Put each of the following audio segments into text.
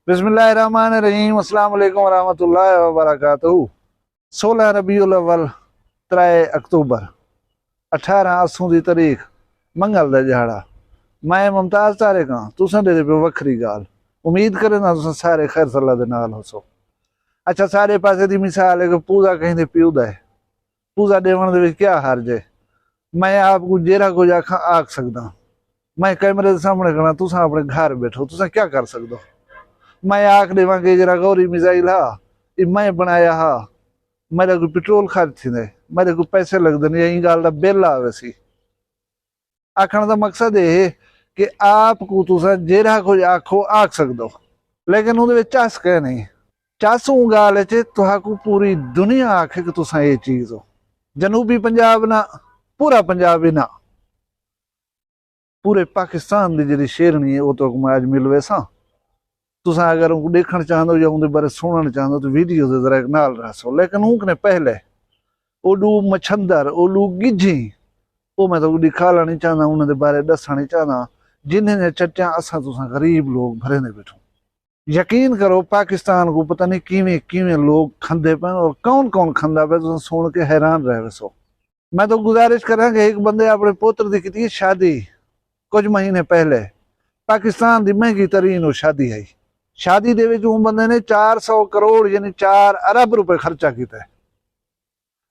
बिस्मिल्लाहिर्रहमानिर्रहीम। अस्सलाम वालेकुम वरहमतुल्लाहि वबरकातुहू। 16 रबीउल अव्वल 3 अक्तूबर 1880 की तारीख मंगल का दिहाड़ा। मैं मुमताज तारे का तुसां दे पे वखरी गाल उम्मीद करे ना तुसां सारे खैर सल्ला दे नाल होसो। अच्छा, सारे पासे दी मिसाल है कि पूजा कहीं पिउदा है, पूजा देवन दे विच क्या हर्ज है। मैं आपको जेरा कुछ आख सकदा, मैं कैमरे के सामने कहना, तुसां अपने घर बैठो, तुसां क्या कर सकदो। मैं आख देवा कि जरा गौरी मिसाइल हा मैं बनाया हा, मेरे को पेट्रोल खर्च थी, मेरे को पैसे लगते नहीं, यही गल का बिल आवे सी। आखण का मकसद ये कि आपको तुसां जेरा कुछ आखो आख सकदो, लेकिन उहदे चस कह नहीं। चस उ गाल तुहाकू पूरी दुनिया आखे कि तुसां ये चीज हो। जनूबी पंजाब ना पूरा पंजाब ही ना, पूरे पाकिस्तान की जी शेरनी है वो तो मैं अज मिलवे सा। तुसां अगर उनको देखना चाहते हो या उनके बारे सुनना चाहते हो तो वीडियो से जरा नाल रहो। लेकिन उनने पहले ओडू मछंदर ओडू गिझी वो मैं तो दिखाना नहीं चाहता, उन्होंने बारे दसना नहीं चाहता, जिन्हें चर्चा असा तुसां गरीब लोग भरे ने बैठो। यकीन करो पाकिस्तान को पता नहीं किवें किवें लोग खंदे पे और कौन कौन खंदा पे, तुम सुन के हैरान रह वसो। मैं तो गुजारिश करा कि एक बंदे अपने पुत्र की की शादी कुछ महीने पहले पाकिस्तान की महंगी तरीन वो शादी है। शादी दे विच बंदे ने 400 करोड़ यानी 4 अरब रुपए खर्चा किया।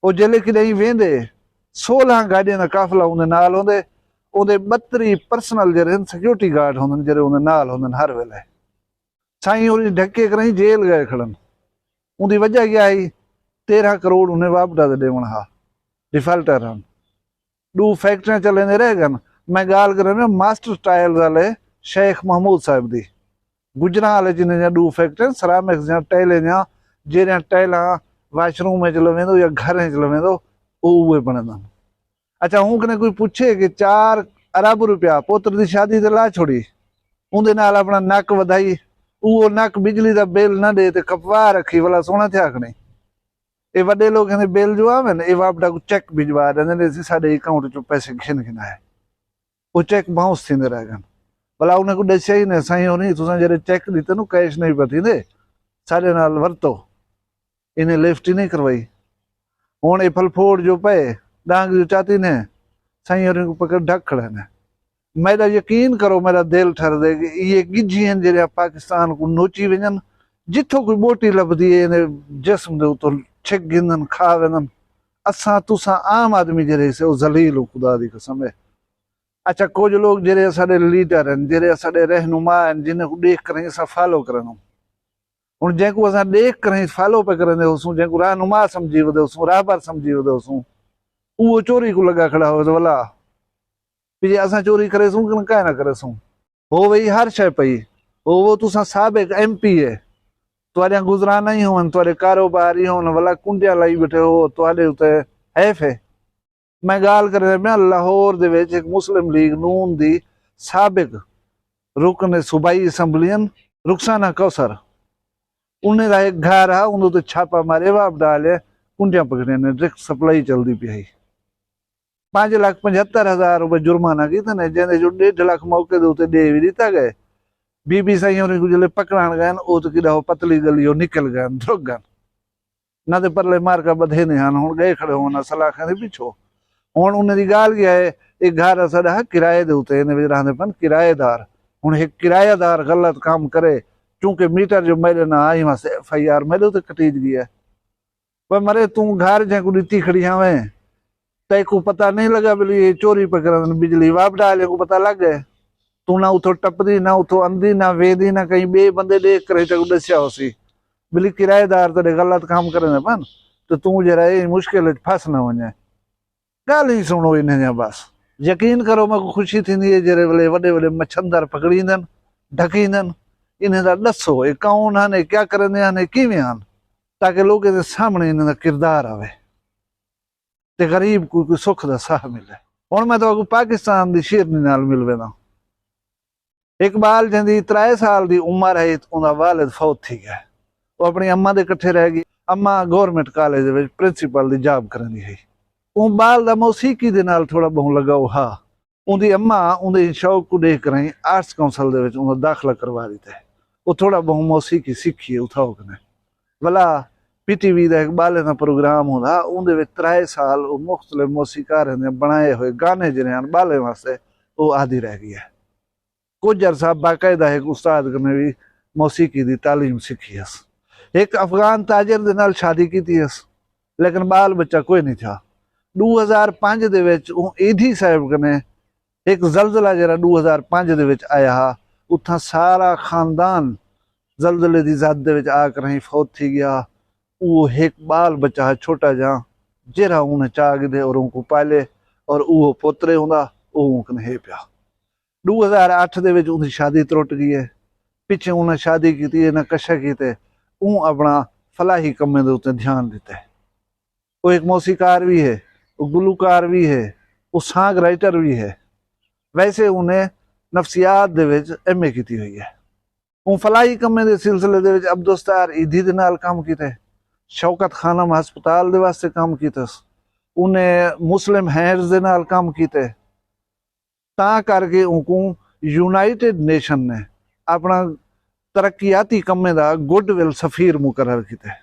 वो जिले कि वेंदे 16 गाड़ियों का काफिला उन्हें नाल होंदे, उहदे 32 पर्सनल जरे सिक्योरिटी गार्ड होंदे जरे उन्हें नाल होंदे हर वेले। साईं और ढके करें जेल गए खड़न, उनकी वजह क्या आई, 13 करोड़ उन्हें वापटा देवन हा डिफाल्टर हन। 2 फैक्ट्रियां चले रह गन। मैं गाल कर मास्टर टाइल वाले शेख महमूद साहब दी गुजरा वाले जिन्हें 2 फैक्ट्रियां सरामिक्स या टाइलें या जेरिया टाइला वाशरूम में चलो वेंदो या घर में चलो वेंदो उहे बनदा। अच्छा, हूं कने कोई पूछे कि 4 अरब रुपया पुत्र की शादी ते ला छोड़ी, उनके नाल अपना नक वधाई, वो नक बिजली का बिल ना दे ते कपवा रखी, वाला सोना थे आखने। ये वड्डे लोग कहते बिल जो आवे ना ये वापडा को चेक भिजवा देंगे, साडे अकाउंट चो पैसे घिन घिन आए, वो चेक बाउंस थींदे रह गन। भला उन्हें को दसिया ही नहीं, साईं होनी तुसां जरे चेक दिते नु कैश नहीं पतींदे, साडे नाल वरतो, इन्हें लिफ्ट ही नहीं करवाई। हुण एफल फोड़ जो पे डांग जो चाहती ने साईं होनी को पकड़ ढक खड़े ने। मेरा यकीन करो, मेरा दिल ठर दे कि ये गिझियां जरिया पाकिस्तान को नोची वजन, जिथों कोई बोटी लभदी है इन्हें जिस्म दे उतो छिक गिंदन खा वेंदन। असां तुसां आम आदमी जरे से जलील हो, खुदा दी कसम है। अच्छा, कुछ लोग जरे साडे लीडर हैं, जरे साडे रहनुमा हैं, जिन्हें को देख कर असां फॉलो करनो। हुण जंहिंको असां देख कर फॉलो पे करंदे हुसूं, जंहिंको रहनुमा समझी वधे हुसूं, राहबर समझी वधे हुसूं, उहो चोरी को लगा खड़ा हो भला जे असां चोरी करेसूं कि क्या ना करेसूं। हो वही हर शइ पई, वो तुसां साबिक MP है, तुहाडे गुजराना ही होवन, तुहाडे कारोबार ही होवन, भला कुंडिया लाई बैठे हो, तुहाडे उते हैफ है। मैं गाल कर रहा लाहौर दे विच एक मुस्लिम लीग नून दी साबिक रुकन सूबाई असैम्बलियन रुखसाना कौसर, उन्हें का एक घर है, उन्होंने छापा मारे वाप डाले, कुंडियां पकड़े ने, ड्रग्स सप्लाई चलती पी। 5,75,000 रुपए जुर्माना किया ने, जिन्हें जो 1.5 लाख मौके के उत्ते दे भी दिता गए। बीबी साईं होनी को जले पकड़ाण गए वो तो कि पतली गली निकल गए धुक गए ना, तो परले मार का बधे नहीं हैं, हुण गए खड़े होना सलाखा के पिछो। हुण उन्हें गाल क्या है, एक घर साडा है किराए दे उत्ते इन्हें रहंदे पन किराएदार। हुण एक किराएदार गलत काम करे, चूंकि मीटर जो मेरे ना आई वहां से FIR मेरे उत्ते कटीज गई है। पर मरे तू घर जैको नीति खड़ी हवे तय को पता नहीं लगा बोली ये चोरी पकड़ बिजली वाप डाले को पता लग गए, तू ना उतो टपदी ना उतो अंधी ना वेदी ना कहीं बे बंदे देख कर दसिया होसी बोली किराएदार तेरे गलत काम करे पन, तो तू जरा ये मुश्किल फस न वने। गाल ही सुनो इन्हें बस। यकीन करो मैं को खुशी थी जरे वाले वडे वडे मछंदर पकड़ींदन ढकींदन, इन्हें दसो ये कौन हैं, क्या करेंदे हैं, किवें हैं, ताकि लोगों के सामने इन्हें किरदार आवे ते गरीब को कोई सुख दा साह मिले। हुण मैं तो पाकिस्तान की शेरनी नाल मिल वेदा। इकबाल जिंदी 3 साल की उम्र है, उनका वालिद फौत थी गया, वो अपनी अम्मा के कट्ठे रह गई। अम्मा गवर्नमेंट कॉलेज में प्रिंसीपल की जॉब करनी है। वो बाल का मौसीकी के नाल थोड़ा बहुत लगाओ हा। उनकी अम्मा उनके शौक को देख कर आर्ट्स काउंसल दाखिला करवा दी थे। वो थोड़ा बहुत मौसीकी सीखी उथा कने भला PTV का एक बाले का प्रोग्राम होंदा उनदे 3 साल वो मुख्तलिफ मौसीकार ने बनाए हुए गाने जिन्हें हैं बाले वास्ते वो आदि रह गई है। कुछ अरसा बाकायदा एक उस्ताद कने भी मौसीकी की तालीम सीखी है। एक अफगान ताजर दे नाल शादी की थी लेकिन बाल बच्चा कोई नहीं था। 2005 दे विच ईदी साहब कने एक जलजला जरा 2005 दे विच आया हा उथा सारा खानदान जलजले की जद दे विच आकर ही फौत थी गया। वो एक बाल बच्चा है छोटा जा जरा उन्हें चाग दे और उनको पाले और वो पोतरे होंदा वो कने पिया। 2008 दे विच उनकी शादी त्रुट गई है। पिछे उन्हें शादी की थी कशा किते ऊ अपना फलाही कमें दे उत्ते ध्यान दिता है। वो एक मौसीकार भी है, वो गुलूकार भी है, वो सॉन्ग राइटर भी है। वैसे उन्हें नफसियात दे विच MA की हुई है। वो फलाही कमें दे सिलसिले दे विच अब्दुस्तार ईदी दे नाल काम कीते, शौकत खानम हस्पताल दे वास्ते काम कीते, उन्हें मुस्लिम हैंड्स दे नाल काम कीते। ता करके उनको यूनाइटेड नेशन ने अपना तरक्याती कमें दा गुडविल सफीर मुकर्रर किया।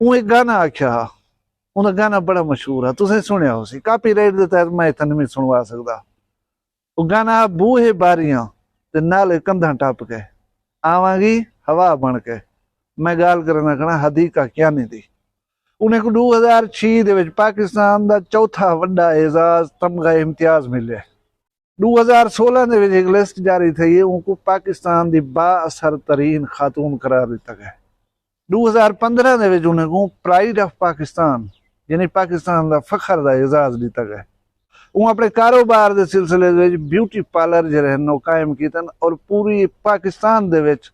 वो एक गाना आख्या उन्हें गाना बड़ा मशहूर है, तुसें सुनिया हो सी, कॉपीराइट दे तहत मैं इतने नहीं सुनवा सकता। वो गाना बूहे बारियां ते नाले कंधा टप के आवांगी हवा बन के मैं गाल करना कहना हदीका क्या नहीं थी। उन्हें को 2006 दे विच पाकिस्तान दा चौथा वड्डा एजाज तमगा इम्तियाज मिले। 2016 दे विच एक लिस्ट जारी थी उनको पाकिस्तान की बाअसर तरीन खातून करार दिता गया। 2015 दे विच उन्हें को प्राइड ऑफ पाकिस्तान यानी पाकिस्तान का फखर का एजाज दिता गया। वो अपने कारोबार के सिलसिले दे ब्यूटी पार्लर जो है कायम किए और पूरी पाकिस्तान दे विच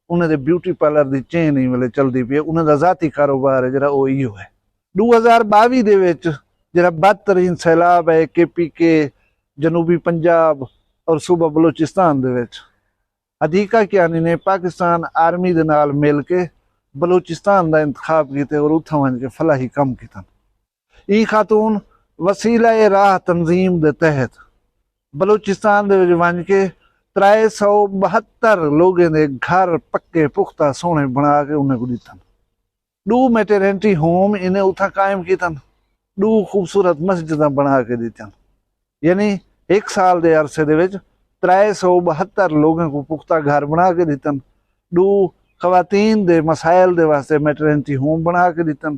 उन्हें दे ब्यूटी पार्लर की चेन ही मतलब चलती पी है। उन्हें दा जाती कारोबार है जरा वो इो है। 2022 दे विच जरा बदतरीन सैलाब है KPK जनूबी पंजाब और सूबा बलोचिस्तान दे विच हदीका कियानी ने पाकिस्तान आर्मी दे नाल मिल के बलोचिस्तान का इंतखाब किया और उथा वन के फलाही कम किया। ई खातून वसीला राह तंजीम के तहत बलोचिस्तान दे विच वन के 372 लोगों के घर पक्के पुख्ता सोने बना के उन्हें को दिता। 2 मैटरनिटी होम इन्हें उथा कायम किया, 2 खूबसूरत मस्जिद बना के दिता। यानी 1 साल के अरसे दे विच 372 लोगों को पुख्ता घर बना के दिता, 2 खवातीन दे मसाइल दे वास्ते मैटरनिटी होम बना के दिता,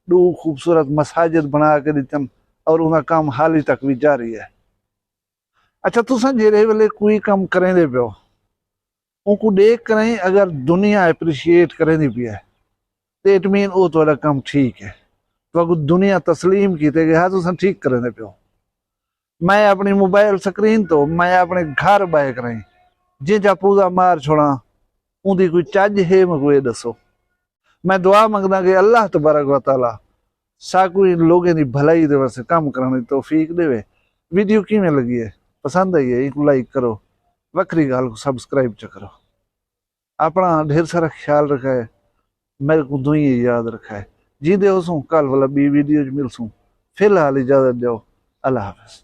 2 खूबसूरत मसाजिद बना के दिता और उनका काम हाल ही तक भी जारी है। अच्छा तुसा जेरे वेले कोई काम करें दे पियो उनको देख करें अगर दुनिया एप्रिशिएट करें दी पी है तो इट मीन वो थोड़ा काम ठीक है, तो अगर दुनिया तस्लीम की थे हाँ तुसा ठीक करें दे पियो। मैं अपनी मोबाइल स्क्रीन तो मैं अपने घर बाय करें जे जा पूजा मार छोड़ा उनकी कोई चज है मैं दसो। मैं दुआ मंगदा कि अल्लाह तबारक व तआला साकू इन लोगों की भलाई दे वास्ते काम करने की तौफीक देवे। वीडियो किवें लगी है पसंद आई है इनको लाइक करो, वक्री गाल को सब्सक्राइब च करो। अपना ढेर सारा ख्याल रखा है, मेरे को दुई याद रखा है। जी दे कल वाला बी वीडियो मिलसूँ। फिलहाल इजाजत दो, अल्लाह हाफिज।